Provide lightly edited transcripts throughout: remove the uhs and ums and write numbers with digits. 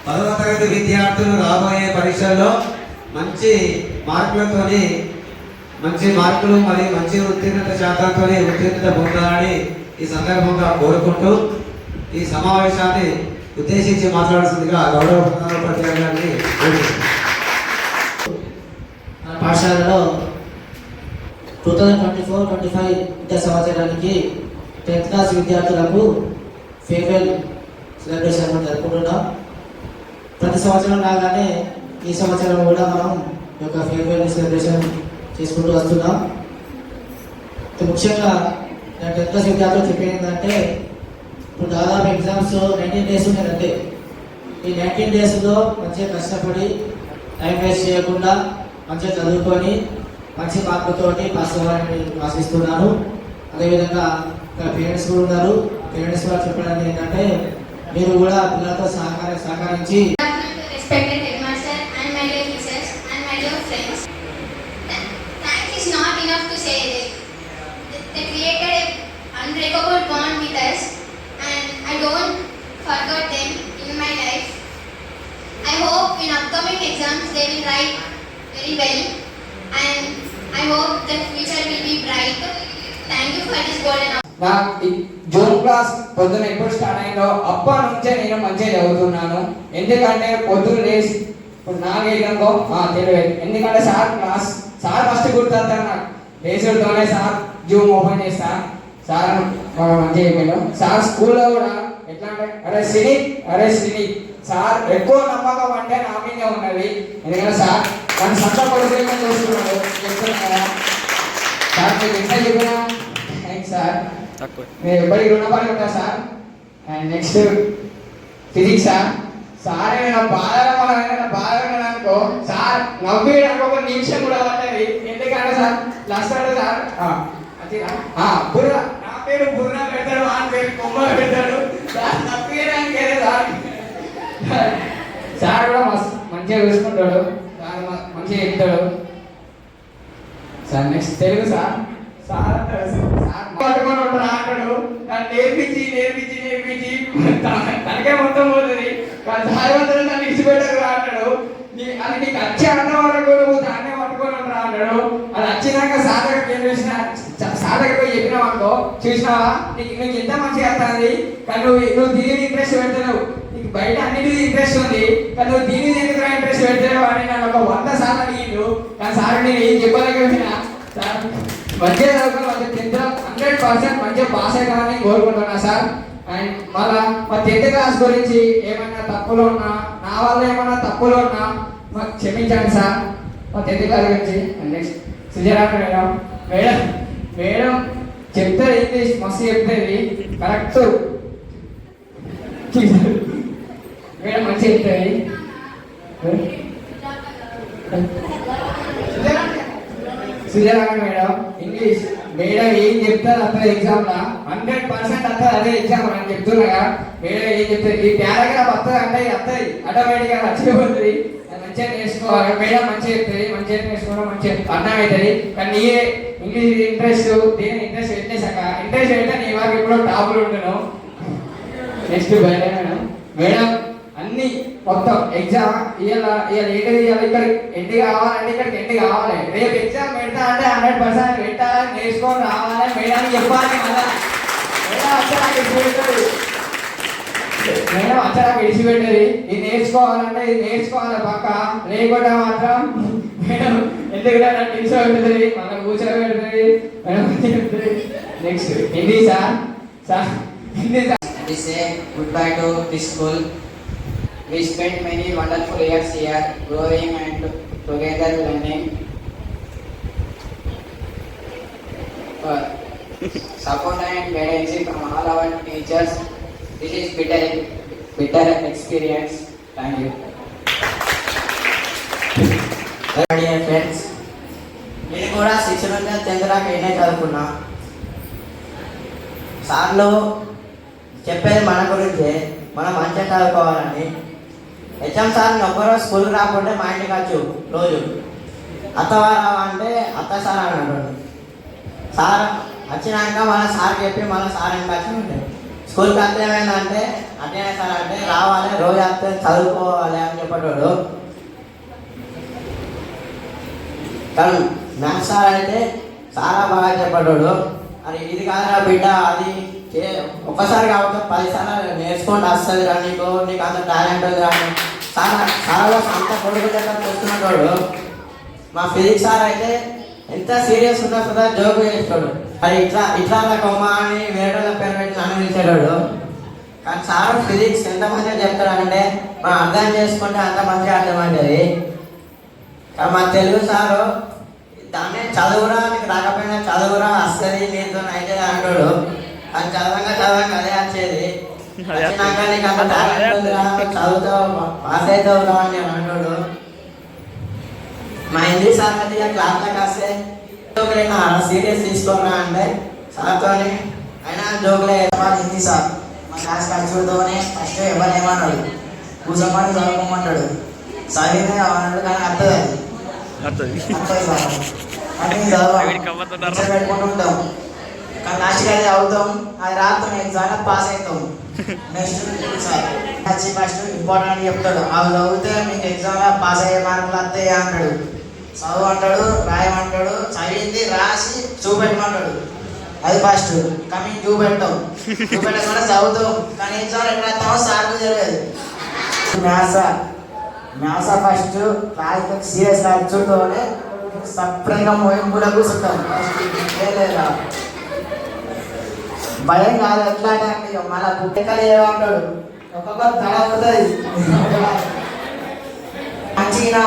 10వ తరగతి విద్యార్థులు రాబోయే పరీక్షల్లో మంచి మార్కులు మరియు మంచి ఉత్తీర్ణత శాతంతో ఉత్తీర్ణత పొందాలని ఈ సందర్భంగా కోరుకుంటూ ఈ సమావేశాన్ని ఉద్దేశించి మాట్లాడుతుందిగా గౌరవ ప్రధానోపాధ్యాయులు గారిని పాఠశాలలో 2024-25 విద్యా సంవత్సరానికి 10th క్లాస్ విద్యార్థులకు ఫేర్వెల్ సెలబ్రేషన్ జరుపుకుంటున్నాం. ప్రతి సంవత్సరం లాగానే ఈ సంవత్సరం కూడా మనం ఈ యొక్క ఫేర్వెల్ సెలబ్రేషన్ చేసుకుంటూ వస్తున్నాం. ముఖ్యంగా 10th క్లాస్ విద్యార్థులు చెప్పేది ఏంటంటే, ఇప్పుడు దాదాపు ఎగ్జామ్స్ 19 days ఉన్నాయంటే ఈ 19 daysలో మంచిగా కష్టపడి టైం వేస్ట్ చేయకుండా మంచిగా చదువుకొని మంచి మార్కులతోటి పాస్ అవ్వాలని ఆశిస్తున్నాను. అదేవిధంగా ఇక్కడ పేరెంట్స్ కూడా ఉన్నారు. పేరెంట్స్ కూడా చెప్పడానికి ఏంటంటే, మీరు కూడా పిల్లలతో సహకరించి unbreakable bond with us, and I don't forget them in my life. I hope in upcoming exams they will write very well, and I hope the future will be bright. Thank you for this golden opportunity. June class పొద్దున ఎప్పుడు start అయిందో అప్పటి నుంచే నేను మంచిగా చదువుతున్నాను. ఎందుకంటే పొద్దున లేచి ఇప్పుడు 4 తెలియదు. ఎందుకంటే సార్ ఫస్ట్ గుర్తొస్తాను నాకు. లేచుడుతోనే సార్ జూమ్ ఓపెన్ చేస్తా, సార్ మంచిగా చెప్పాను. సార్ స్కూల్లో కూడా ఎట్లా అంటే అరే శ్రీని సార్ ఎక్కువ నమ్మకం అంటే నా మీదే ఉన్నది. ఎందుకంటే సార్ నన్ను సొంత కొడుకుగా చూస్తున్నాడు. చెప్తున్నా సార్ మీకు ఎంత చెప్పినా థ్యాంక్స్ సార్. నేను ఎప్పటికి రుణపడి ఉంటా sir. And next physics sir నేను బాధగా అనుకో సార్ నవ్వి ఒక నిమిషం కూడా పట్టది. ఎందుకంటే సార్ లాస్ట్ సార్ బుర్ర నా పేరు బుర్ర పెడతాడు, ఆ పేరు కొమ్మ పెడతాడు. నవ్వేయడానికి సార్ కూడా మంచిగా చూసుకుంటాడు. సార్ మంచిగా చెప్తాడు సార్. నెక్స్ట్ తెలుగు సార్ పట్టుకొని ఉంటాడు, అంటాడు నన్ను నేర్పించి తనకే మొత్తం పోతుంది. సార్ వందలు నన్ను ఇచ్చిపెట్టరు అంటాడు. అది నీకు వచ్చే అంత వరకు నువ్వు దాన్నే పట్టుకొని ఉంటా అంటాడు. అది వచ్చినాక సాధక ఏం చూసినా సాధక పోయి చెప్పినావు అనుకో, చూసినావా నీకు ఎంత మంచిగా వస్తుంది, కానీ నువ్వు దీని ఇంట్రెస్ట్ పెడతావు. నీకు బయట అన్నిటిది ఇంట్రెస్ట్ ఉంది, కానీ నువ్వు దీని ఎందుకు ఇంట్రెస్ట్ పెడతావు అని నన్ను ఒక 100 సార్లు అడిగిండు. కానీ సార్ నేను ఏం చెప్పలేకపోయినా సార్ మంచిగా చదువుకుని మంచిగా 100% మంచిగా పాస్ అవుతామని కోరుకుంటున్నా సార్. అండ్ మళ్ళా మా 10th క్లాస్ గురించి ఏమైనా తప్పులు ఉన్నా, నా వల్ల ఏమైనా తప్పులు ఉన్నా మాకు క్షమించండి సార్. మా 10th క్లాస్ గురించి. నెక్స్ట్ సుజరాట మేడం చెప్తారు, ఇంగ్లీష్ మస్తు చెప్తుంది, కరెక్ట్ మేడం మంచిగా చెప్తుంది. సుజరాట మేడం ఇంగ్లీష్ మేడం ఏం చెప్తారు అక్కడ ఎగ్జామ్ లా 100% అక్కడ అదే ఎగ్జామ్ అని చెప్తున్నా. మేడం ఏం చెప్తారు ఈ పారాగ్రాఫ్ వస్తుంది అంటే వస్తుంది ఆటోమేటిక్గా వచ్చిపోతుంది. మంచిగా నేర్చుకోవాలి. మేడం మంచిగా చెప్తుంది, మంచిగా నేర్చుకోవడం మంచిగా అర్థమవుతుంది. కానీ నీయే ఇంగ్లీష్ ఇంట్రెస్ట్ దీని ఇంట్రెస్ట్ పెట్టేసాక ఇంట్రెస్ట్ పెడితే నీ వారికి ఎప్పుడో టాపులు ఉంటాను. నెక్స్ట్ మేడం అన్ని మొత్తం ఎగ్జామ్ ఇక్కడ ఎండి కావాలంటే ఇక్కడికి ఎండి కావాలి. రేపు ఎగ్జామ్ పెడతా అంటే 100% పెట్టాలని నేర్చుకొని రావాలి. మేడానికి చెప్పాలి. మళ్ళా మేడం అచ్చడానికి విడిచిపెట్టేది. ఇది నేర్చుకోవాలంటే ఇది నేర్చుకోవాలి పక్క, లేకుండా మాత్రం మేడం ఎందుకు నన్ను నిల్చోబెడుతుంది, మళ్ళీ కూర్చోబెడుతుంది. Madam next Hindi sir Hindi sir. Goodbye to this school. We spent many wonderful years here, growing and together learning. Support and guidance from all our teachers. This is bitter experience. Thank you. Dear friends, నేను కూడా 610th దాకా ఎన్నే చదువుకున్నా. సార్లు చెప్పేది మన గురించే, మనం మంచిగా చదువుకోవాలని. హెచ్ఎం సార్ ఒక్కరోజు స్కూల్కి రాకుంటే మా ఇంటికి వచ్చు రోజు. అత్తవారా అంటే అత్త సార్ అన్నాడు. సార్ వచ్చినాక మళ్ళీ సార్ చెప్పి మళ్ళీ సార్ ఇంకా వచ్చి ఉంటాయి. స్కూల్కి వస్తే ఏమైందంటే అటెండెన్స్ సార్ అంటే రావాలి, రోజు వస్తే చదువుకోవాలి అని చెప్పేటోడు. కానీ మ్యాథ్స్ సార్ అయితే చాలా బాగా చెప్పేటోడు. అది ఇది కాదురా బిడ్డ, అది ఒక్కసారి కాకపోతే 10 సార్లు నేర్చుకుంటూ వస్తుంది రా, నీకు అంత టాలెంట్ ఉంది కానీ చాలా అంత కొడుకు దగ్గర చూస్తున్నవాడు. మా ఫిజిక్స్ సార్ అయితే ఎంత సీరియస్ ఉన్నా సదా జోక్ చేస్తాడు. అది ఇట్లా కొమ్మ అని వేరే పేరు పెట్టి నన్ను పిలిచేవాడు. కానీ సార్ ఫిజిక్స్ ఎంత మంచిగా చెప్తాడంటే మనం అర్థం చేసుకుంటే అంత మంచిగా అర్థమవుతుంది. కానీ మా తెలుగు సారు దాన్ని చదువురా, నీకు రాకపోయినా చదువురా వస్తుంది, నీతో అయితే అంటాడు. అది చదవంగా అదే వచ్చేది. వచ్చినాక నీకు అంత టాలెంట్ ఉందిరా, చదువుతావు పాస్ అవుతావురా అని అంటాడు. మా హిందీ సార్ అయితే క్లాస్లోకి వస్తే జోకులైనా సీరియస్ తీసుకోరా అంటే సార్తో అయినా జోకులే. హిందీ సార్ మా క్లాస్ ఖర్చుతోనే ఫస్ట్ ఎవరేమన్నాడు, కూర్చోమని చదువుకోమంటాడు. చదివితే అన్నాడు కానీ అర్థది సార్ అన్నీ పెట్టుకుంటూ ఉంటాం. కానీ లాస్ట్కి అది అవుతాం, అది రాస్తాం, ఎగ్జామ్ పాస్ అవుతాం. నెక్స్ట్ సార్ వచ్చి ఫస్ట్ ఇంపార్టెంట్ చెప్తాడు, అవి చదివితే మీకు ఎగ్జామ్లో పాస్ అయ్యే మార్కులు వస్తాయి అంటాడు. చదువు అంటాడు, రాయమంటాడు, చదివింది రాసి చూపెట్టమంటాడు. అది ఫస్ట్ కానీ చూపెట్టాం, చూపెట్టకుండా చదువుతాం. కానీ ఎగ్జామ్ ఎట్లా రాస్తామో సార్కు తెలియదు. మ్యాథ్స్ ఫస్ట్ క్లాస్ సీరియస్ కూర్చుంటూనే సపరేట్గా మోయింపులో కూర్చుంటాం. లేదా భయం కాదు, ఎట్లా అంటే మన పుట్టెక్కలు ఏమంటాడు, ఒక్కొక్కరు తడ అవుతుంది. మంచిగా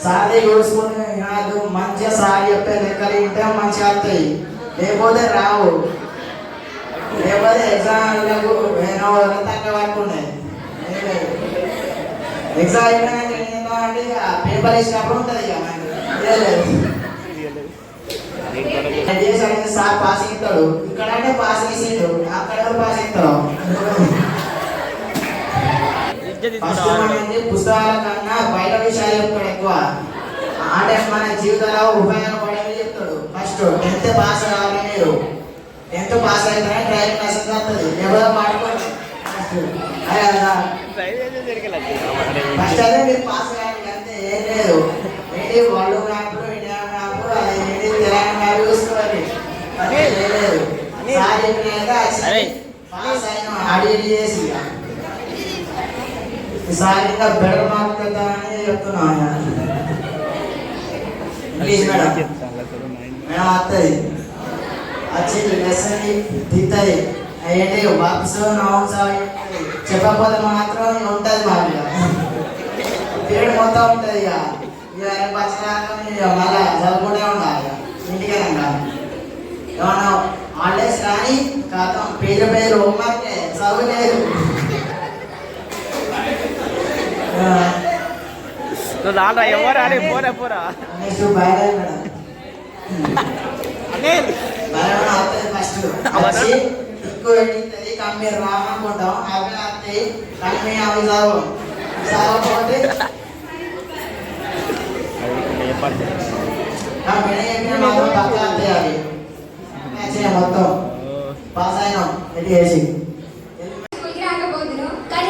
సారీ చూసుకుని వినాదు, మంచిగా సారీ చెప్పే లెక్కలు వింటే మంచిగా వస్తాయి, లేకపోతే రావు. లేకపోతే ఎగ్జామ్లకు తగ్గ వరకు ఉన్నాయి. ఎగ్జామ్ అయిపోయినాక పేపర్ వేసినప్పుడు ఉంటుంది. ఇక సార్ పాస్ ఇస్తాడు, ఇక్కడ అంటే పాస్ వేసిండు, అక్కడ పాస్ ఇస్తాడు. ఫస్ట్ మనకి పుస్తకాల కన్నా బయట విషయాలు చెప్తాడు ఎక్కువ. అంటే మన జీవితంలో ఉపయోగపడేవి చెప్తాడు. ఫస్ట్ 10th పాస్ కావాలి, మీరు 10th పాస్ అయితే డ్రైవింగ్ లైసెన్స్ వస్తుంది, ఎవరో మాట్లాడుకోండి. ఫస్ట్ అదే మీరు పాస్ కావాలి అంతే, ఏం లేదు. ఏంటి వాళ్ళు మ్యాప్లు, ఇండియా మ్యాప్, అది ఏంటి తెలంగాణ మ్యాప్ చూసుకోవాలి, ఏం లేదు. సార్ చెప్పినాక పాస్ అయిన అడిగి చేసి ఈసారి ఇంకా బెటర్ మార్క్ తెద్దామని చెప్తున్నాను. ఇంగ్లీష్ మేడం వస్తుంది, వచ్చి లెసన్ దిగుతుంది. ఏంటి వర్క్స్ నౌన్స్ చెప్పకపోతే మాత్రం ఉంటుంది. మాకు పీరియడ్ మొత్తం ఉంటుంది. ఇక వచ్చినాక మళ్ళీ చదువుకుంటే ఉండాలి. ఇంటికేనంగా ఏమన్నా హాలిడేస్ కానీ కాదు, పేరు హోంవర్క్ చదువులేదు. ఫస్ట్ మీరు రామనుకుంటాం, అవి వస్తాయి కానీ మేము అవి చదవకపోతే పక్క వస్తాయి. అవి మొత్తం పాస్ అయినాం ఎట్టి చేసి. రాకపోతున్నావు కానీ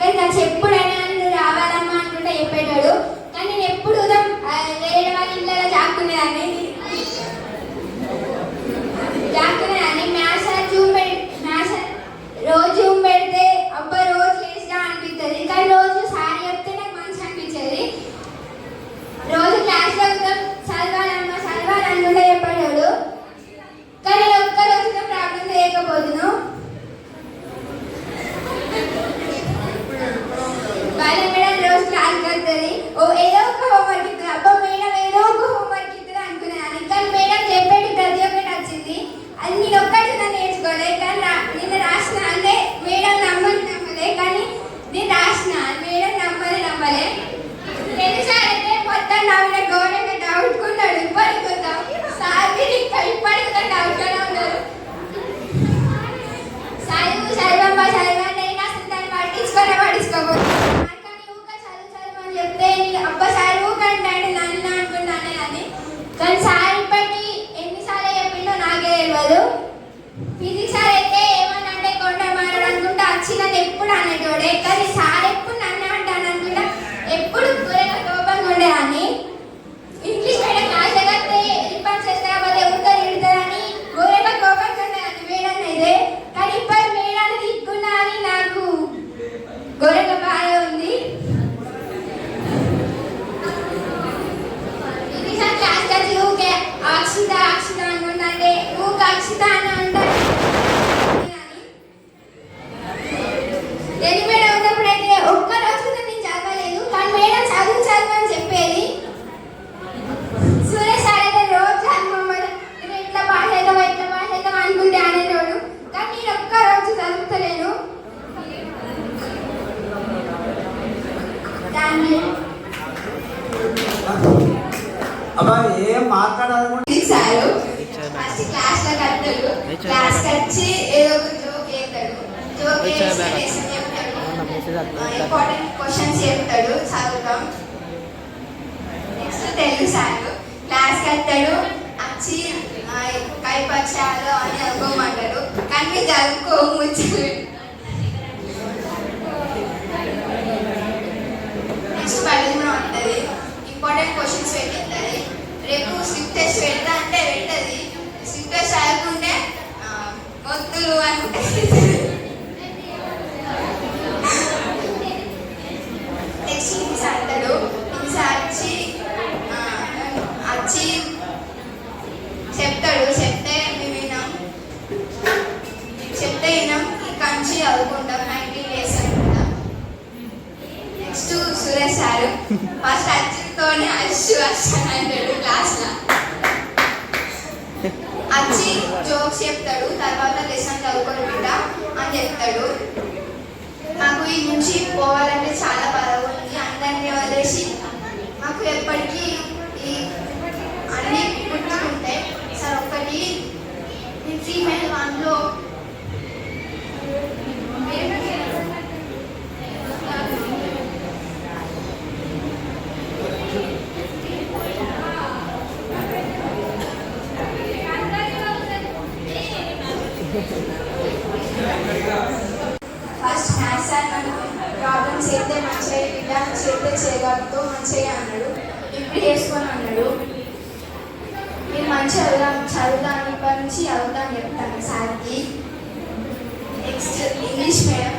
ఎగ్జామ్స్ ఎప్పుడైనా నువ్వు రావాలమ్మా అనుకుంటే చెప్పేటాడు. కానీ నేను ఎప్పుడు ఉదయం వేరే వాళ్ళ ఇళ్ళలో జాక్కునేదాన్ని. మ్యాథ్స్ రోజు జూమ్ పెడితే అబ్బా రోజు లేచినా అనిపిస్తుంది. కానీ రోజు సారీ చెప్తే నాకు మంచిగా అనిపించేది. రోజు క్లాస్లో ఉదయం చదవాలమ్మా చదవాలనుకుంటే చెప్పేటాడు. కానీ ఒక్క రోజుతో ప్రాబ్లం లేకపోతున్నావు. కానీ సార్ ఎప్పుడు నన్ను అంటానని కూడా ఎప్పుడు ఘోరంగా కోపంగా ఉండేదాన్ని. ఇంగ్లీష్ మీడియం క్లాస్ ఎగస్తే రిపన్స్ చేస్తే కాబట్టి ఎవరితో తిడతారని ఘోరంగా కోపంగా ఉండేదాన్ని మేడం అయితే. కానీ ఇప్పుడు మేడాన్ని తీసుకున్నా అని నాకు ఘోరంగా బాధ ఉంది. ఇంగ్లీష్ క్లాస్ వచ్చి ఊకే అక్షిత అక్షిత అనుకుంటే ఊకే అక్షిత అని అంటారు. తెలుగు మేడం ఉన్నప్పుడైతే ఒక్క రోజు కూడా నేను చదవలేదు, కానీ మేడం చదువు చదువు అని చెప్పేది. సురేష్ సార్ అయితే రోజు చదవమని ఇట్లా పాస్ అవుతాం అనుకుంటే అనేటోడు, కానీ నేను ఒక్క రోజు చదువుతలేను. దాన్ని అబ్బాయి ఏం మాట్లాడాలనుకుంటే సారు ఫస్ట్ క్లాస్ లో కట్టాడు, క్లాస్ వచ్చి ఏదో ఒక జోక్ వేస్తాడు, జోక్ వేసి చెప్తాడు, ఇంపార్టెంట్ క్వశ్చన్స్ చెప్తాడు, చదువుతాం. నెక్స్ట్ తెలుగు సారు క్లాస్ కట్టాడు, వచ్చి కైపక్షాలు అని చదువుకోమంటాడు, కానీ మీరు చదువుకోవచ్చు. నెక్స్ట్ బయట ఉంటుంది, ఇంపార్టెంట్ క్వశ్చన్స్ పెట్టిస్తుంది. రేపు స్లిప్ టెస్ట్ పెడతా అంటే పెట్టది, స్లిప్ టెస్ట్ చదువుకుంటే వద్దులు అనుకుంటుంది. నెక్స్ట్ హింస అంటాడు, హింస వచ్చి చెప్తాడు, చెప్తే మేము వినాం, చెప్తే వినాం, కంచి చదువుకుంటాం 19 days అనుకుంటాం. నెక్స్ట్ సురేష్ సారు ఫస్ట్ అచ్చితోనే అచ్చు అంటాడు క్లాస్లో, వచ్చి జోక్స్ చెప్తాడు, తర్వాత లెసన్ చదువుకొని బిడ్డ అని చెప్తాడు. మాకు ఈ నుంచి పోవాలంటే చాలా బాధ ఉంది, అందరినీ వదిలేసి మాకు ఎప్పటికీ ఈ అన్ని గుర్తుంటాయి సార్. ఒకటి ఫీమేల్ వన్లో ఫస్ట్ మ్యాథ్స్ సార్ నన్ను ప్రాబ్లమ్స్ అయితే మంచిగా బిడ్డ చేస్తే చేయగలుగుతూ మంచిగా అన్నాడు, ఇప్పుడు చేసుకొని అన్నాడు. నేను మంచిగా చదువుతాను, ఇప్పటి నుంచి చదువుతాను చెప్తాను సార్కి. Next English madam